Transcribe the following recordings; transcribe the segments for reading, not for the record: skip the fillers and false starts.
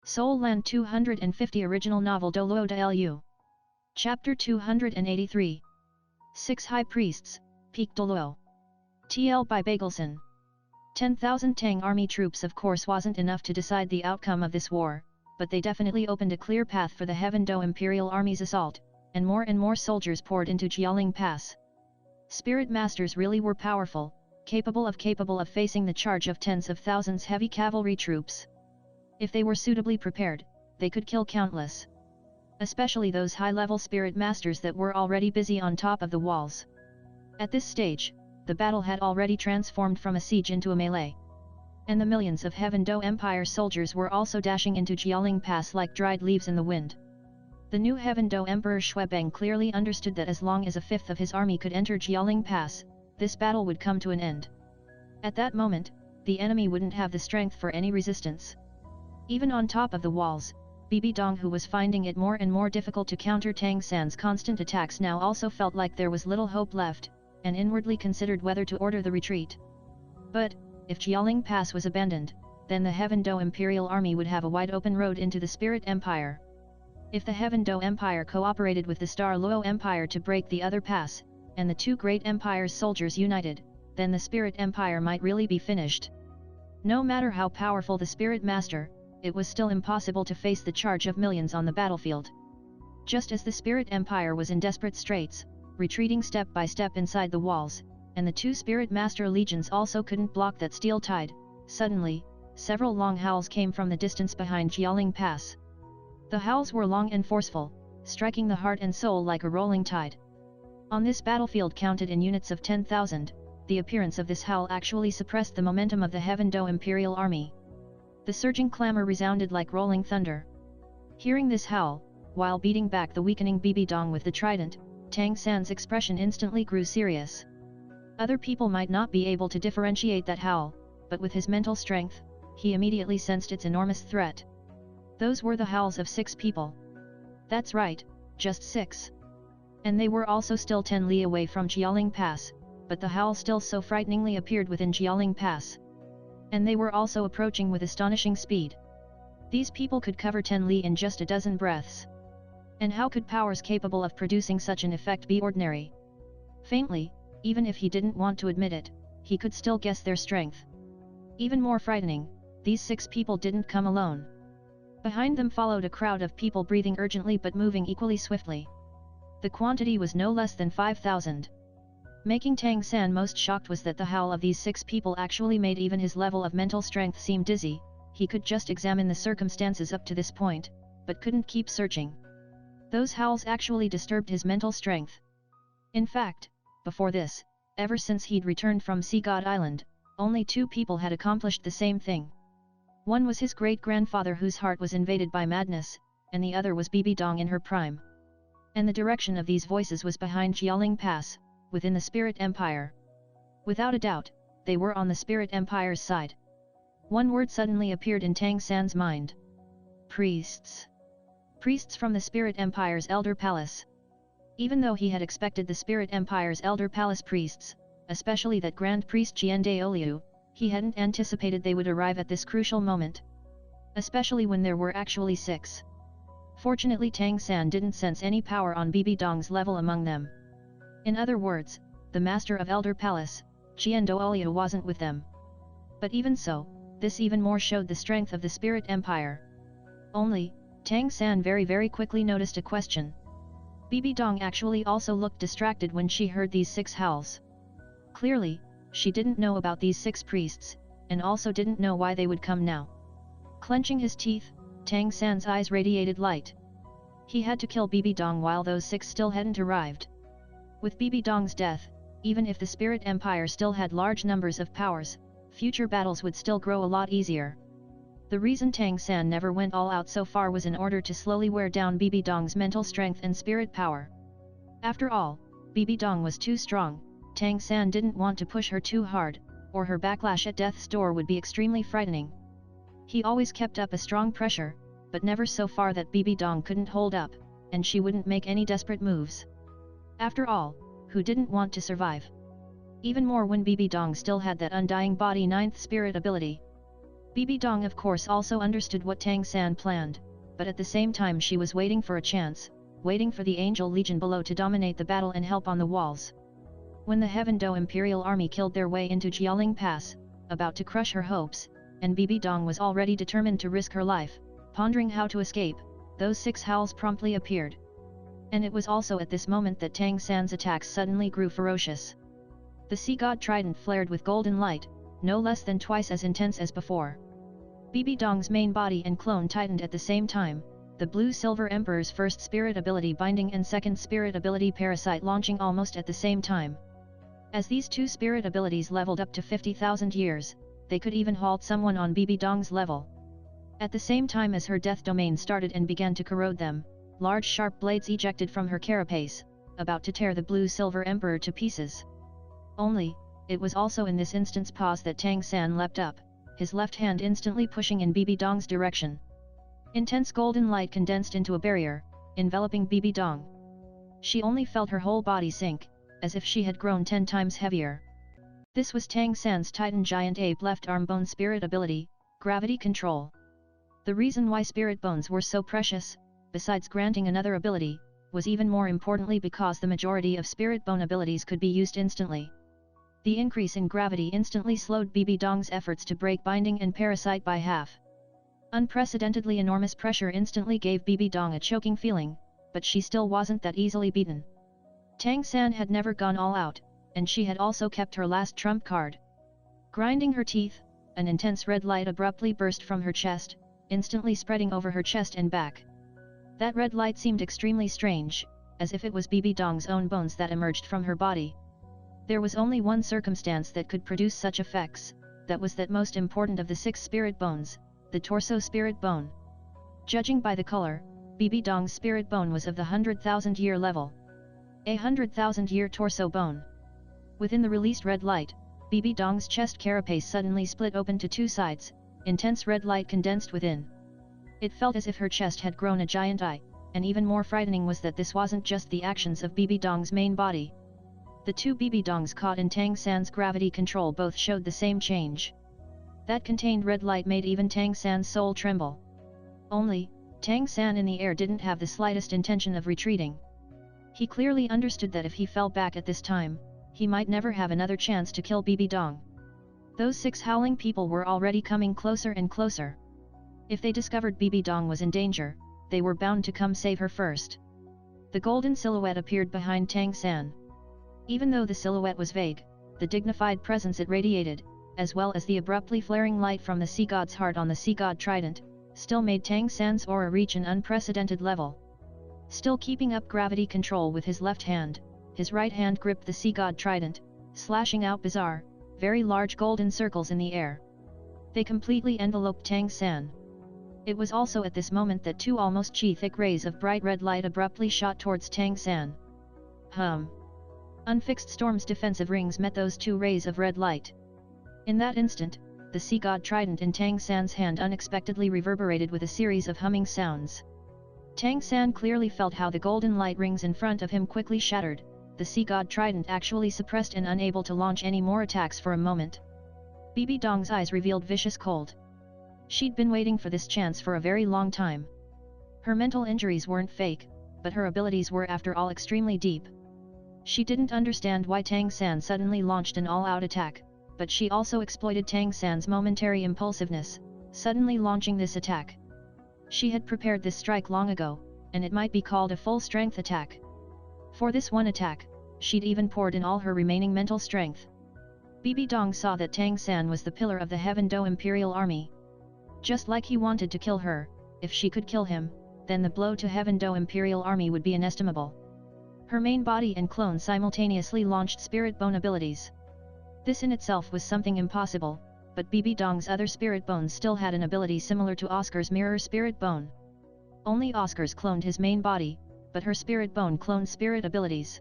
Seoul Land 250 Original Novel DouLuo DaLu. Chapter 283. 6 High Priests, Peak DouLuo. TL by Bagelson. 10,000 Tang army troops of course wasn't enough to decide the outcome of this war, but they definitely opened a clear path for the Heaven Do Imperial Army's assault, and more soldiers poured into Jialing Pass. Spirit Masters really were powerful, capable of facing the charge of tens of thousands heavy cavalry troops. If they were suitably prepared, they could kill countless. Especially those high-level Spirit Masters that were already busy on top of the walls. At this stage, the battle had already transformed from a siege into a melee. And the millions of Heaven Do Empire soldiers were also dashing into Jialing Pass like dried leaves in the wind. The new Heaven Do Emperor Xuebeng clearly understood that as long as a fifth of his army could enter Jialing Pass, this battle would come to an end. At that moment, the enemy wouldn't have the strength for any resistance. Even on top of the walls, Bibi Dong, who was finding it more and more difficult to counter Tang San's constant attacks, now also felt like there was little hope left, and inwardly considered whether to order the retreat. But, if Jialing Pass was abandoned, then the Heaven Do Imperial Army would have a wide open road into the Spirit Empire. If the Heaven Do Empire cooperated with the DouLuo Empire to break the other pass, and the two great empires' soldiers united, then the Spirit Empire might really be finished. No matter how powerful the Spirit Master, it was still impossible to face the charge of millions on the battlefield. Just as the Spirit Empire was in desperate straits, retreating step by step inside the walls, and the two Spirit Master legions also couldn't block that steel tide, suddenly, several long howls came from the distance behind Jialing Pass. The howls were long and forceful, striking the heart and soul like a rolling tide. On this battlefield counted in units of 10,000, the appearance of this howl actually suppressed the momentum of the Heaven Do Imperial Army. The surging clamor resounded like rolling thunder. Hearing this howl, while beating back the weakening Bibi Dong with the trident, Tang San's expression instantly grew serious. Other people might not be able to differentiate that howl, but with his mental strength, he immediately sensed its enormous threat. Those were the howls of 6 people. That's right, just 6. And they were also still 10 li away from Jialing Pass, but the howl still so frighteningly appeared within Jialing Pass. And they were also approaching with astonishing speed. These people could cover 10 li in just a dozen breaths. And how could powers capable of producing such an effect be ordinary? Faintly, even if he didn't want to admit it, he could still guess their strength. Even more frightening, these 6 people didn't come alone. Behind them followed a crowd of people breathing urgently but moving equally swiftly. The quantity was no less than 5,000. Making Tang San most shocked was that the howl of these 6 people actually made even his level of mental strength seem dizzy. He could just examine the circumstances up to this point, but couldn't keep searching. Those howls actually disturbed his mental strength. In fact, before this, ever since he'd returned from Sea God Island, only 2 people had accomplished the same thing. One was his great-grandfather whose heart was invaded by madness, and the other was Bibi Dong in her prime. And the direction of these voices was behind Jialing Pass, within the Spirit Empire. Without a doubt, they were on the Spirit Empire's side. One word suddenly appeared in Tang San's mind. Priests. Priests from the Spirit Empire's Elder Palace. Even though he had expected the Spirit Empire's Elder Palace priests, especially that Grand Priest DouLuo, he hadn't anticipated they would arrive at this crucial moment. Especially when there were actually 6. Fortunately, Tang San didn't sense any power on Bibi Dong's level among them. In other words, the Master of Elder Palace, DouLuo, wasn't with them. But even so, this even more showed the strength of the Spirit Empire. Only, Tang San very quickly noticed a question. Bibi Dong actually also looked distracted when she heard these 6 howls. Clearly, she didn't know about these 6 priests, and also didn't know why they would come now. Clenching his teeth, Tang San's eyes radiated light. He had to kill Bibi Dong while those 6 still hadn't arrived. With Bibi Dong's death, even if the Spirit Empire still had large numbers of powers, future battles would still grow a lot easier. The reason Tang San never went all out so far was in order to slowly wear down Bibi Dong's mental strength and spirit power. After all, Bibi Dong was too strong. Tang San didn't want to push her too hard, or her backlash at death's door would be extremely frightening. He always kept up a strong pressure, but never so far that Bibi Dong couldn't hold up, and she wouldn't make any desperate moves. After all, who didn't want to survive? Even more when Bibi Dong still had that undying body 9th spirit ability. Bibi Dong of course also understood what Tang San planned, but at the same time she was waiting for a chance, waiting for the Angel Legion below to dominate the battle and help on the walls. When the Heaven Do Imperial Army killed their way into Jialing Pass, about to crush her hopes, and Bibi Dong was already determined to risk her life, pondering how to escape, those 6 howls promptly appeared. And it was also at this moment that Tang San's attacks suddenly grew ferocious. The Sea God Trident flared with golden light, no less than twice as intense as before. Bibi Dong's main body and clone tightened at the same time, the Blue-Silver Emperor's first spirit ability Binding and second spirit ability Parasite launching almost at the same time. As these 2 spirit abilities leveled up to 50,000 years, they could even halt someone on Bibi Dong's level. At the same time as her death domain started and began to corrode them, large sharp blades ejected from her carapace, about to tear the Blue-Silver Emperor to pieces. Only, it was also in this instant's pause that Tang San leapt up, his left hand instantly pushing in Bibi Dong's direction. Intense golden light condensed into a barrier, enveloping Bibi Dong. She only felt her whole body sink, as if she had grown 10 times heavier. This was Tang San's Titan Giant Ape left arm bone spirit ability, Gravity Control. The reason why spirit bones were so precious, besides granting another ability, was even more importantly because the majority of spirit bone abilities could be used instantly. The increase in gravity instantly slowed Bibi Dong's efforts to break Binding and Parasite by half. Unprecedentedly enormous pressure instantly gave Bibi Dong a choking feeling, but she still wasn't that easily beaten. Tang San had never gone all out, and she had also kept her last trump card. Grinding her teeth, an intense red light abruptly burst from her chest, instantly spreading over her chest and back. That red light seemed extremely strange, as if it was Bibi Dong's own bones that emerged from her body. There was only one circumstance that could produce such effects, that was that most important of the 6 spirit bones, the torso spirit bone. Judging by the color, Bibi Dong's spirit bone was of the 100,000-year level. A 100,000-year torso bone. Within the released red light, Bibi Dong's chest carapace suddenly split open to 2 sides, intense red light condensed within. It felt as if her chest had grown a giant eye, and even more frightening was that this wasn't just the actions of Bibi Dong's main body. The 2 Bibi Dongs caught in Tang San's gravity control both showed the same change. That contained red light made even Tang San's soul tremble. Only, Tang San in the air didn't have the slightest intention of retreating. He clearly understood that if he fell back at this time, he might never have another chance to kill Bibi Dong. Those 6 howling people were already coming closer and closer. If they discovered Bibi Dong was in danger, they were bound to come save her first. The golden silhouette appeared behind Tang San. Even though the silhouette was vague, the dignified presence it radiated, as well as the abruptly flaring light from the Sea God's heart on the Sea God Trident, still made Tang San's aura reach an unprecedented level. Still keeping up gravity control with his left hand, his right hand gripped the Sea God Trident, slashing out bizarre, very large golden circles in the air. They completely enveloped Tang San. It was also at this moment that 2 almost chi-thick rays of bright red light abruptly shot towards Tang San. Unfixed Storm's defensive rings met those 2 rays of red light. In that instant, the Sea God Trident in Tang San's hand unexpectedly reverberated with a series of humming sounds. Tang San clearly felt how the golden light rings in front of him quickly shattered, the Sea God Trident actually suppressed and unable to launch any more attacks for a moment. Bibi Dong's eyes revealed vicious cold. She'd been waiting for this chance for a very long time. Her mental injuries weren't fake, but her abilities were after all extremely deep. She didn't understand why Tang San suddenly launched an all-out attack, but she also exploited Tang San's momentary impulsiveness, suddenly launching this attack. She had prepared this strike long ago, and it might be called a full-strength attack. For this one attack, she'd even poured in all her remaining mental strength. Bibi Dong saw that Tang San was the pillar of the Heaven Do Imperial Army. Just like he wanted to kill her, if she could kill him, then the blow to Heaven Do Imperial Army would be inestimable. Her main body and clone simultaneously launched spirit bone abilities. This in itself was something impossible, but Bibi Dong's other spirit bones still had an ability similar to Oscar's mirror spirit bone. Only Oscar's cloned his main body, but her spirit bone cloned spirit abilities.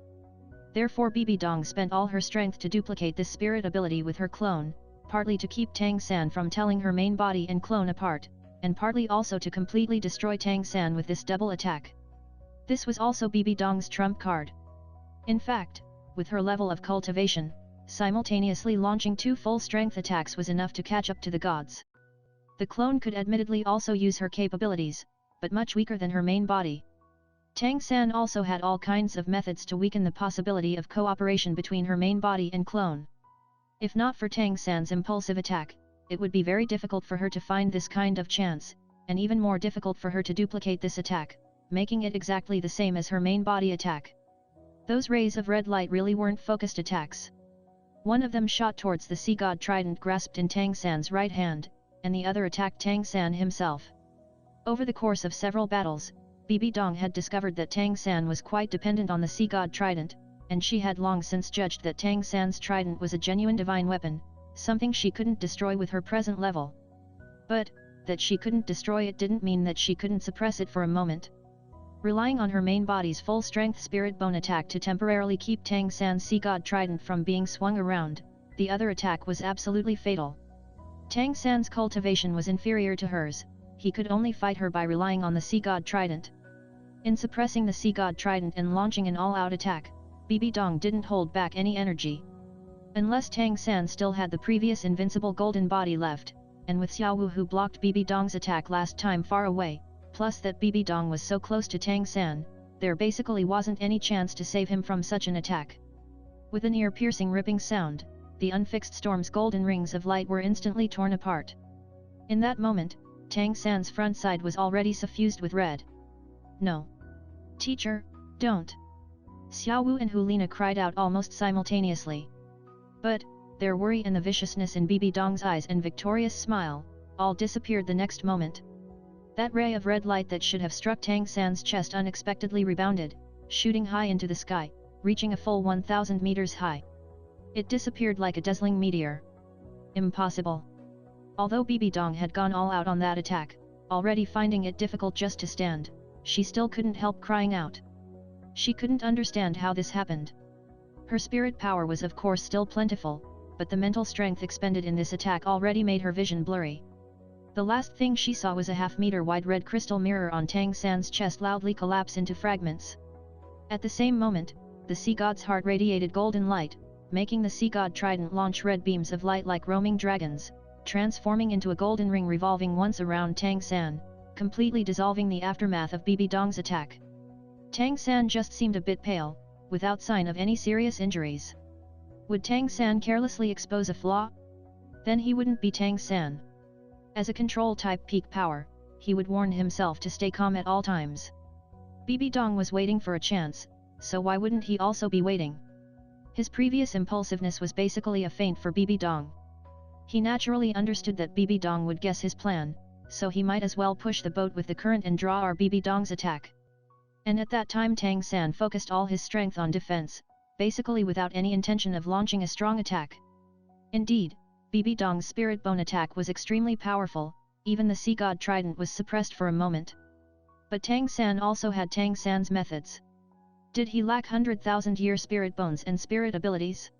Therefore Bibi Dong spent all her strength to duplicate this spirit ability with her clone, partly to keep Tang San from telling her main body and clone apart, and partly also to completely destroy Tang San with this double attack. This was also Bibi Dong's trump card. In fact, with her level of cultivation, simultaneously launching 2 full-strength attacks was enough to catch up to the gods. The clone could admittedly also use her capabilities, but much weaker than her main body. Tang San also had all kinds of methods to weaken the possibility of cooperation between her main body and clone. If not for Tang San's impulsive attack, it would be very difficult for her to find this kind of chance, and even more difficult for her to duplicate this attack, making it exactly the same as her main body attack. Those rays of red light really weren't focused attacks. One of them shot towards the sea god trident grasped in Tang San's right hand, and the other attacked Tang San himself. Over the course of several battles, Bibi Dong had discovered that Tang San was quite dependent on the sea god trident, and she had long since judged that Tang San's trident was a genuine divine weapon, something she couldn't destroy with her present level. But, that she couldn't destroy it didn't mean that she couldn't suppress it for a moment. Relying on her main body's full-strength spirit bone attack to temporarily keep Tang San's sea god trident from being swung around, the other attack was absolutely fatal. Tang San's cultivation was inferior to hers, he could only fight her by relying on the sea god trident. In suppressing the sea god trident and launching an all-out attack, Bibi Dong didn't hold back any energy. Unless Tang San still had the previous invincible golden body left, and with Xiao Wu who blocked Bibi Dong's attack last time far away, plus that Bibi Dong was so close to Tang San, there basically wasn't any chance to save him from such an attack. With an ear-piercing ripping sound, the unfixed storm's golden rings of light were instantly torn apart. In that moment, Tang San's front side was already suffused with red. "No! Teacher, don't!" Xiao Wu and Hulina cried out almost simultaneously. But, their worry and the viciousness in Bibi Dong's eyes and victorious smile, all disappeared the next moment. That ray of red light that should have struck Tang San's chest unexpectedly rebounded, shooting high into the sky, reaching a full 1,000 meters high. It disappeared like a dazzling meteor. Impossible. Although Bibi Dong had gone all out on that attack, already finding it difficult just to stand, she still couldn't help crying out. She couldn't understand how this happened. Her spirit power was of course still plentiful, but the mental strength expended in this attack already made her vision blurry. The last thing she saw was a half-meter wide red crystal mirror on Tang San's chest loudly collapse into fragments. At the same moment, the sea god's heart radiated golden light, making the sea god trident launch red beams of light like roaming dragons, transforming into a golden ring revolving once around Tang San, completely dissolving the aftermath of Bibi Dong's attack. Tang San just seemed a bit pale, without sign of any serious injuries. Would Tang San carelessly expose a flaw? Then he wouldn't be Tang San. As a control-type peak power, he would warn himself to stay calm at all times. Bibi Dong was waiting for a chance, so why wouldn't he also be waiting? His previous impulsiveness was basically a feint for Bibi Dong. He naturally understood that Bibi Dong would guess his plan, so he might as well push the boat with the current and draw our Bibi Dong's attack. And at that time Tang San focused all his strength on defense, basically without any intention of launching a strong attack. Indeed, Bibi Dong's spirit bone attack was extremely powerful, even the sea god trident was suppressed for a moment. But Tang San also had Tang San's methods. Did he lack 100,000-year spirit bones and spirit abilities?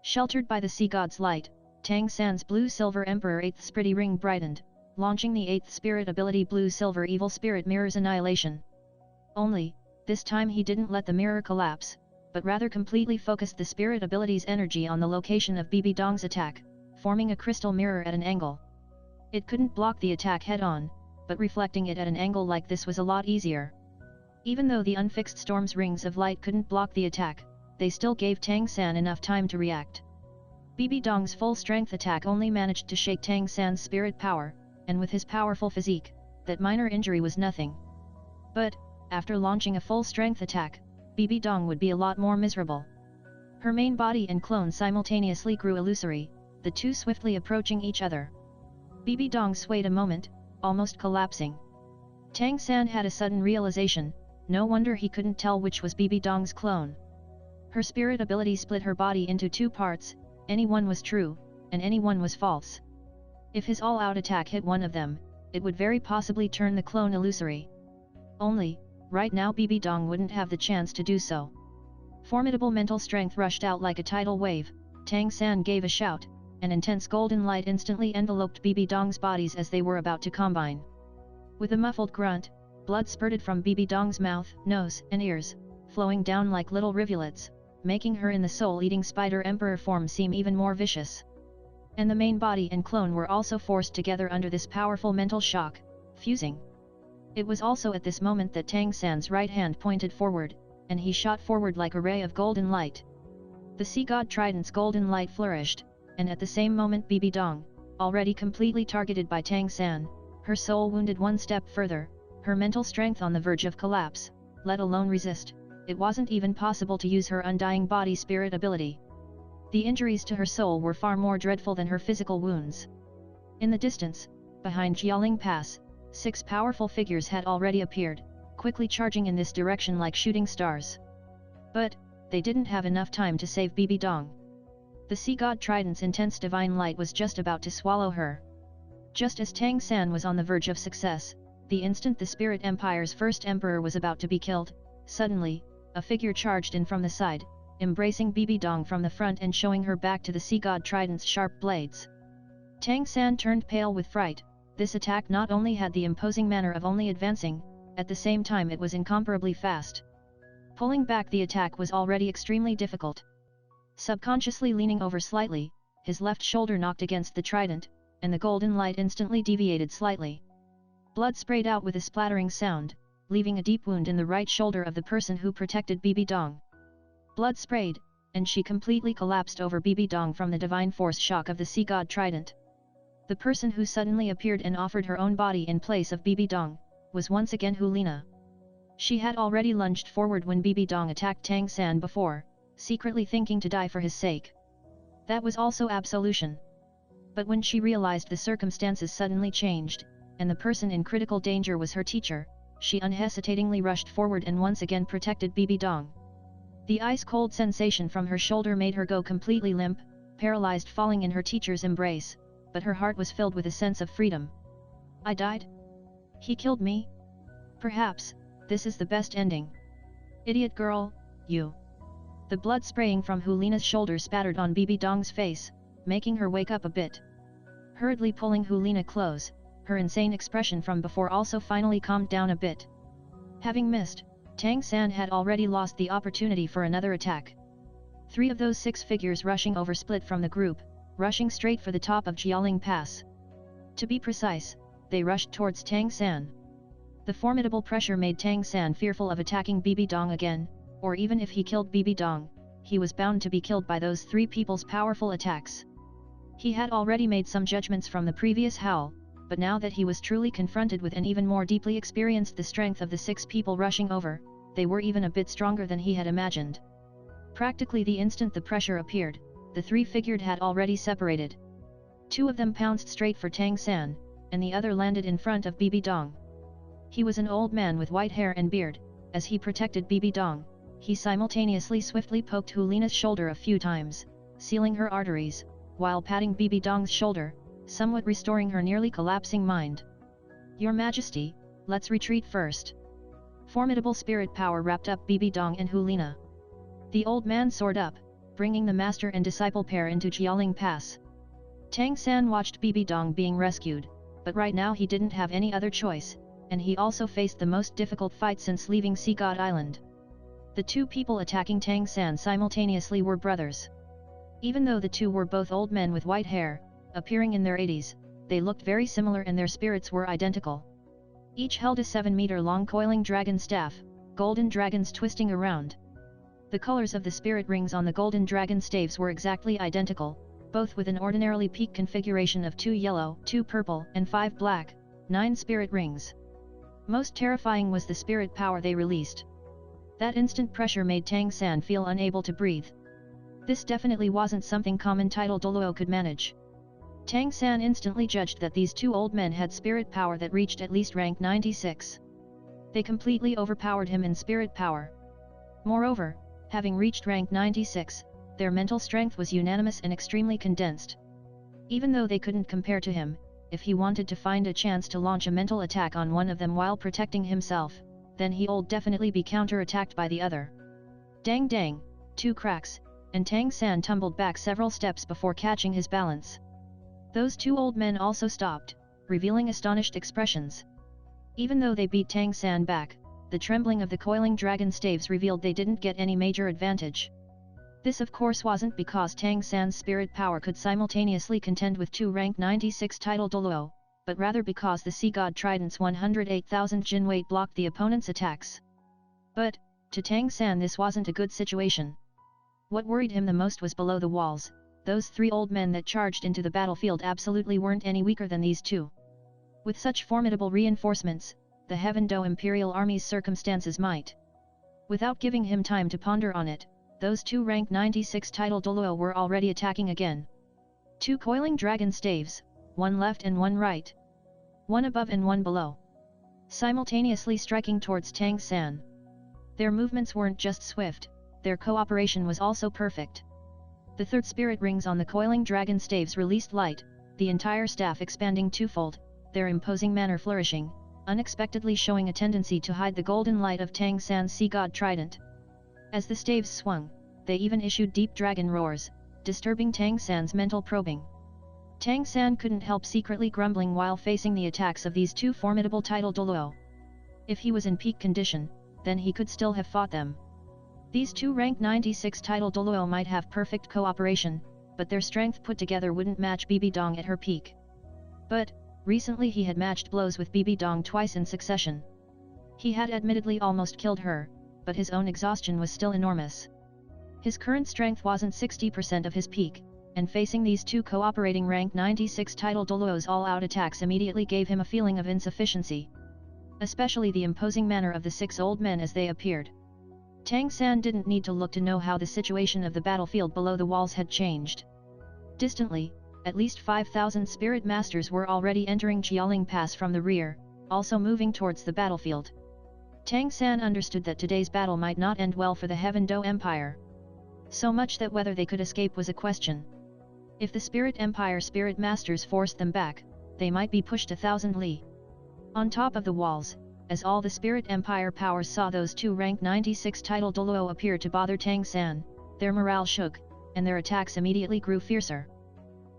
Sheltered by the sea god's light, Tang San's blue-silver Emperor 8th Spritty Ring brightened, launching the 8th spirit ability blue-silver evil spirit mirror's annihilation. Only, this time he didn't let the mirror collapse, but rather completely focused the spirit ability's energy on the location of Bibi Dong's attack, forming a crystal mirror at an angle. It couldn't block the attack head-on, but reflecting it at an angle like this was a lot easier. Even though the unfixed storm's rings of light couldn't block the attack, they still gave Tang San enough time to react. Bibi Dong's full-strength attack only managed to shake Tang San's spirit power, and with his powerful physique, that minor injury was nothing. But, after launching a full-strength attack, Bibi Dong would be a lot more miserable. Her main body and clone simultaneously grew illusory, the two swiftly approaching each other. Bibi Dong swayed a moment, almost collapsing. Tang San had a sudden realization, no wonder he couldn't tell which was Bibi Dong's clone. Her spirit ability split her body into two parts, any one was true, and any one was false. If his all-out attack hit one of them, it would very possibly turn the clone illusory. Only, right now Bibi Dong wouldn't have the chance to do so. Formidable mental strength rushed out like a tidal wave, Tang San gave a shout, and intense golden light instantly enveloped Bibi Dong's bodies as they were about to combine. With a muffled grunt, blood spurted from Bibi Dong's mouth, nose, and ears, flowing down like little rivulets, making her in the soul-eating spider emperor form seem even more vicious. and the main body and clone were also forced together under this powerful mental shock, fusing. It was also at this moment that Tang San's right hand pointed forward, and he shot forward like a ray of golden light. The sea god trident's golden light flourished, and at the same moment Bibi Dong, already completely targeted by Tang San, her soul wounded one step further, her mental strength on the verge of collapse, let alone resist. It wasn't even possible to use her undying body spirit ability. The injuries to her soul were far more dreadful than her physical wounds. In the distance, behind Jialing Pass, 6 powerful figures had already appeared, quickly charging in this direction like shooting stars. But they didn't have enough time to save Bibi Dong. The sea god trident's intense divine light was just about to swallow her. Just as Tang San was on the verge of success, the instant the Spirit Empire's first emperor was about to be killed, suddenly, a figure charged in from the side, embracing Bibi Dong from the front and showing her back to the sea god trident's sharp blades. Tang San turned pale with fright. This attack not only had the imposing manner of only advancing, at the same time it was incomparably fast. Pulling back the attack was already extremely difficult. Subconsciously leaning over slightly, his left shoulder knocked against the trident, and the golden light instantly deviated slightly. Blood sprayed out with a splattering sound, leaving a deep wound in the right shoulder of the person who protected Bibi Dong. Blood sprayed, and she completely collapsed over Bibi Dong from the divine force shock of the sea god trident. The person who suddenly appeared and offered her own body in place of Bibi Dong, was once again Hulina. She had already lunged forward when Bibi Dong attacked Tang San before, secretly thinking to die for his sake. That was also absolution. But when she realized the circumstances suddenly changed, and the person in critical danger was her teacher, she unhesitatingly rushed forward and once again protected Bibi Dong. The ice-cold sensation from her shoulder made her go completely limp, paralyzed, falling in her teacher's embrace, but her heart was filled with a sense of freedom. I died? He killed me? Perhaps, this is the best ending. Idiot girl, you. The blood spraying from Hulina's shoulder spattered on Bibi Dong's face, making her wake up a bit. Hurriedly pulling Hulina close, her insane expression from before also finally calmed down a bit. Having missed, Tang San had already lost the opportunity for another attack. 3 of those 6 figures rushing over split from the group, rushing straight for the top of Jialing Pass. To be precise, they rushed towards Tang San. The formidable pressure made Tang San fearful of attacking Bibi Dong again, or even if he killed Bibi Dong, he was bound to be killed by those 3 people's powerful attacks. He had already made some judgments from the previous howl, but now that he was truly confronted with and even more deeply experienced the strength of the 6 people rushing over, they were even a bit stronger than he had imagined. Practically the instant the pressure appeared, the 3 figured had already separated. 2 of them pounced straight for Tang San, and the other landed in front of Bibi Dong. He was an old man with white hair and beard. As he protected Bibi Dong, he simultaneously swiftly poked Hulina's shoulder a few times, sealing her arteries, while patting Bibi Dong's shoulder, somewhat restoring her nearly collapsing mind. Your Majesty, let's retreat first. Formidable spirit power wrapped up Bibi Dong and Hulina. The old man soared up, bringing the master and disciple pair into Jialing Pass. Tang San watched Bibi Dong being rescued, but right now he didn't have any other choice, and he also faced the most difficult fight since leaving Sea God Island. The 2 people attacking Tang San simultaneously were brothers. Even though the 2 were both old men with white hair, appearing in their 80s, they looked very similar and their spirits were identical. Each held a 7-meter-long coiling dragon staff, golden dragons twisting around. The colors of the spirit rings on the golden dragon staves were exactly identical, both with an ordinarily peak configuration of 2 yellow, 2 purple, and 5 black, 9 spirit rings. Most terrifying was the spirit power they released. That instant pressure made Tang San feel unable to breathe. This definitely wasn't something common title DouLuo could manage. Tang San instantly judged that these 2 old men had spirit power that reached at least rank 96. They completely overpowered him in spirit power. Moreover, having reached rank 96, their mental strength was unanimous and extremely condensed. Even though they couldn't compare to him, if he wanted to find a chance to launch a mental attack on one of them while protecting himself, then he'll definitely be counter-attacked by the other. Dang dang, 2 cracks, and Tang San tumbled back several steps before catching his balance. Those 2 old men also stopped, revealing astonished expressions. Even though they beat Tang San back, the trembling of the coiling dragon staves revealed they didn't get any major advantage. This of course wasn't because Tang San's spirit power could simultaneously contend with two rank 96 title DouLuo, but rather because the Sea God Trident's 108,000 Jin weight blocked the opponent's attacks. But, to Tang San this wasn't a good situation. What worried him the most was below the walls. Those three old men that charged into the battlefield absolutely weren't any weaker than these two. With such formidable reinforcements, the Heaven Do Imperial Army's circumstances might. Without giving him time to ponder on it, those two rank 96 title DouLuo were already attacking again. Two coiling dragon staves, one left and one right. One above and one below. Simultaneously striking towards Tang San. Their movements weren't just swift, their cooperation was also perfect. The third spirit rings on the coiling dragon staves released light, the entire staff expanding twofold, their imposing manner flourishing, unexpectedly showing a tendency to hide the golden light of Tang San's Sea God Trident. As the staves swung, they even issued deep dragon roars, disturbing Tang San's mental probing. Tang San couldn't help secretly grumbling while facing the attacks of these two formidable title DouLuo. If he was in peak condition, then he could still have fought them. These two rank 96 title DouLuo might have perfect cooperation, but their strength put together wouldn't match Bibi Dong at her peak. But, recently he had matched blows with Bibi Dong twice in succession. He had admittedly almost killed her, but his own exhaustion was still enormous. His current strength wasn't 60% of his peak, and facing these two cooperating rank 96 title DouLuo's all-out attacks immediately gave him a feeling of insufficiency. Especially the imposing manner of the six old men as they appeared. Tang San didn't need to look to know how the situation of the battlefield below the walls had changed. Distantly, at least 5,000 spirit masters were already entering Jialing Pass from the rear, also moving towards the battlefield. Tang San understood that today's battle might not end well for the Heaven Do Empire. So much that whether they could escape was a question. If the Spirit Empire spirit masters forced them back, they might be pushed 1,000 li. On top of the walls, as all the Spirit Empire powers saw those two rank 96 title DouLuo appear to bother Tang San, their morale shook, and their attacks immediately grew fiercer.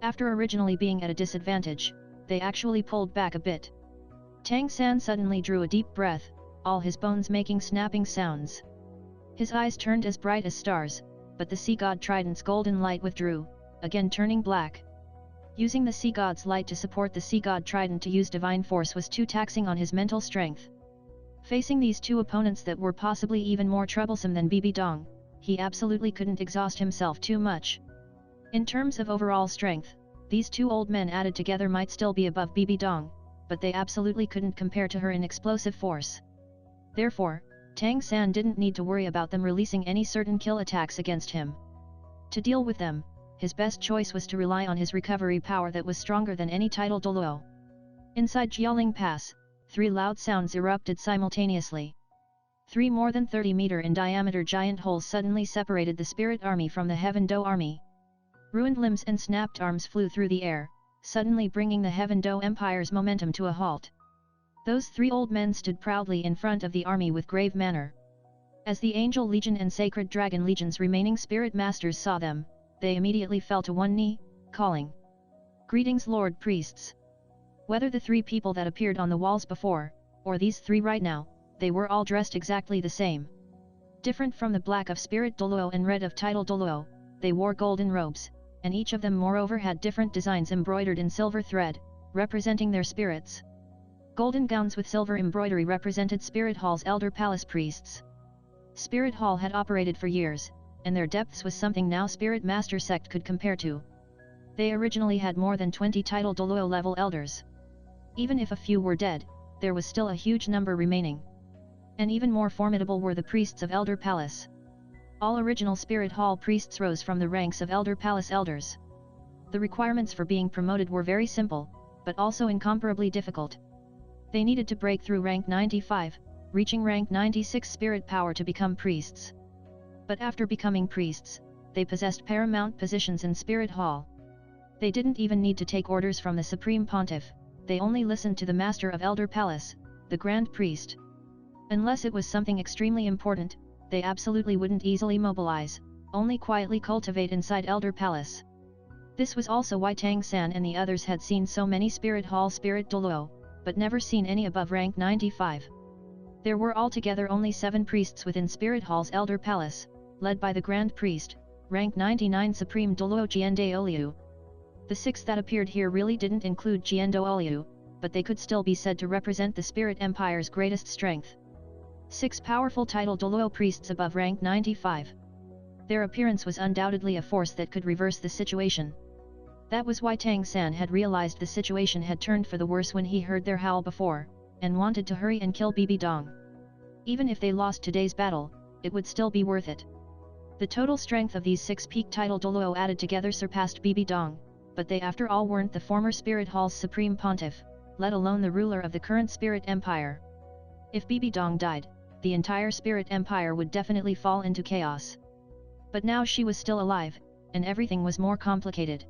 After originally being at a disadvantage, they actually pulled back a bit. Tang San suddenly drew a deep breath, all his bones making snapping sounds. His eyes turned as bright as stars, but the Sea God Trident's golden light withdrew, again turning black. Using the Sea God's light to support the Sea God Trident to use divine force was too taxing on his mental strength. Facing these two opponents that were possibly even more troublesome than Bibi Dong, he absolutely couldn't exhaust himself too much. In terms of overall strength, these two old men added together might still be above Bibi Dong, but they absolutely couldn't compare to her in explosive force. Therefore, Tang San didn't need to worry about them releasing any certain kill attacks against him. To deal with them, his best choice was to rely on his recovery power that was stronger than any title DouLuo. Inside Jialing Pass, 3 loud sounds erupted simultaneously. 3 more than 30-meter in diameter giant holes suddenly separated the Spirit Army from the Heaven Do Army. Ruined limbs and snapped arms flew through the air, suddenly bringing the Heaven Do Empire's momentum to a halt. Those 3 old men stood proudly in front of the army with grave manner. As the Angel Legion and Sacred Dragon Legion's remaining spirit masters saw them, they immediately fell to one knee, calling, "Greetings, Lord Priests." Whether the 3 people that appeared on the walls before, or these 3 right now, they were all dressed exactly the same. Different from the black of Spirit DouLuo and red of Title DouLuo, they wore golden robes, and each of them moreover had different designs embroidered in silver thread, representing their spirits. Golden gowns with silver embroidery represented Spirit Hall's Elder Palace priests. Spirit Hall had operated for years, and their depths was something now Spirit Master sect could compare to. They originally had more than 20 Title DouLuo level elders. Even if a few were dead, there was still a huge number remaining. And even more formidable were the priests of Elder Palace. All original Spirit Hall priests rose from the ranks of Elder Palace elders. The requirements for being promoted were very simple, but also incomparably difficult. They needed to break through rank 95, reaching rank 96 spirit power to become priests. But after becoming priests, they possessed paramount positions in Spirit Hall. They didn't even need to take orders from the Supreme Pontiff, they only listened to the Master of Elder Palace, the Grand Priest. Unless it was something extremely important, they absolutely wouldn't easily mobilize, only quietly cultivate inside Elder Palace. This was also why Tang San and the others had seen so many Spirit Hall Spirit DouLuo, but never seen any above rank 95. There were altogether only 7 priests within Spirit Hall's Elder Palace, led by the Grand Priest, Rank 99 Supreme DouLuo DaLu. The 6 that appeared here really didn't include DouLuo, but they could still be said to represent the Spirit Empire's greatest strength. 6 powerful title DouLuo priests above rank 95. Their appearance was undoubtedly a force that could reverse the situation. That was why Tang San had realized the situation had turned for the worse when he heard their howl before, and wanted to hurry and kill Bibi Dong. Even if they lost today's battle, it would still be worth it. The total strength of these 6 peak title DouLuo added together surpassed Bibi Dong, but they after all weren't the former Spirit Hall's Supreme Pontiff, let alone the ruler of the current Spirit Empire. If Bibi Dong died, the entire Spirit Empire would definitely fall into chaos. But now she was still alive, and everything was more complicated.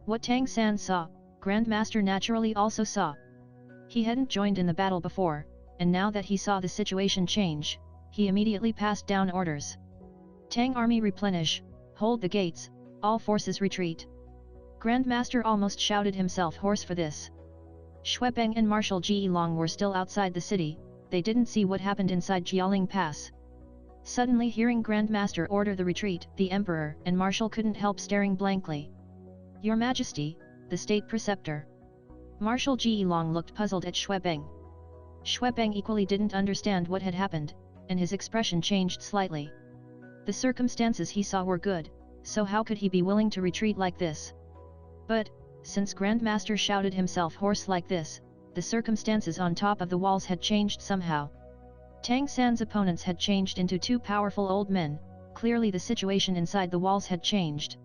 What Tang San saw, Grandmaster naturally also saw. He hadn't joined in the battle before, and now that he saw the situation change, he immediately passed down orders. Tang army replenish, hold the gates, all forces retreat. Grandmaster almost shouted himself hoarse for this. Xuebeng and Marshal Ji Long were still outside the city, they didn't see what happened inside Jialing Pass. Suddenly hearing Grandmaster order the retreat, the Emperor and Marshal couldn't help staring blankly. Your Majesty, the State Preceptor. Marshal Ji Long looked puzzled at Xuebeng. Xuebeng equally didn't understand what had happened, and his expression changed slightly. The circumstances he saw were good, so how could he be willing to retreat like this? But, since Grandmaster shouted himself hoarse like this, the circumstances on top of the walls had changed somehow. Tang San's opponents had changed into 2 powerful old men, clearly the situation inside the walls had changed.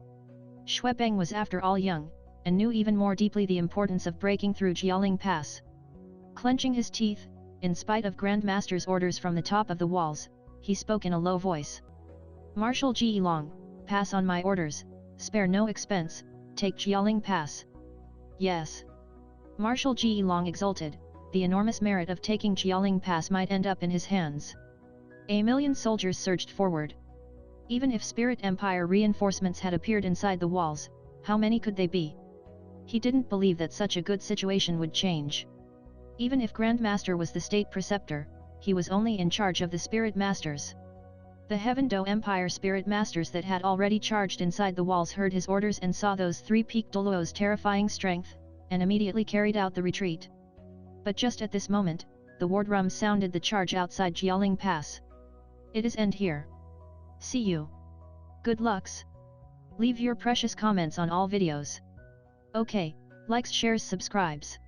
Xuebeng was after all young, and knew even more deeply the importance of breaking through Jialing Pass. Clenching his teeth, in spite of Grandmaster's orders from the top of the walls, he spoke in a low voice. Marshal Ji Long, pass on my orders, spare no expense, take Jialing Pass. Yes. Marshal Ji Long exulted, the enormous merit of taking Jialing Pass might end up in his hands. A million soldiers surged forward. Even if Spirit Empire reinforcements had appeared inside the walls, how many could they be? He didn't believe that such a good situation would change. Even if Grandmaster was the State Preceptor, he was only in charge of the Spirit Masters. The Heaven Do Empire Spirit Masters that had already charged inside the walls heard his orders and saw those 3 peak DouLuo's terrifying strength, and immediately carried out the retreat. But just at this moment, the wardrum sounded the charge outside Jialing Pass. It is end here. See you. Good lucks. Leave your precious comments on all videos. Okay, likes, shares, subscribes.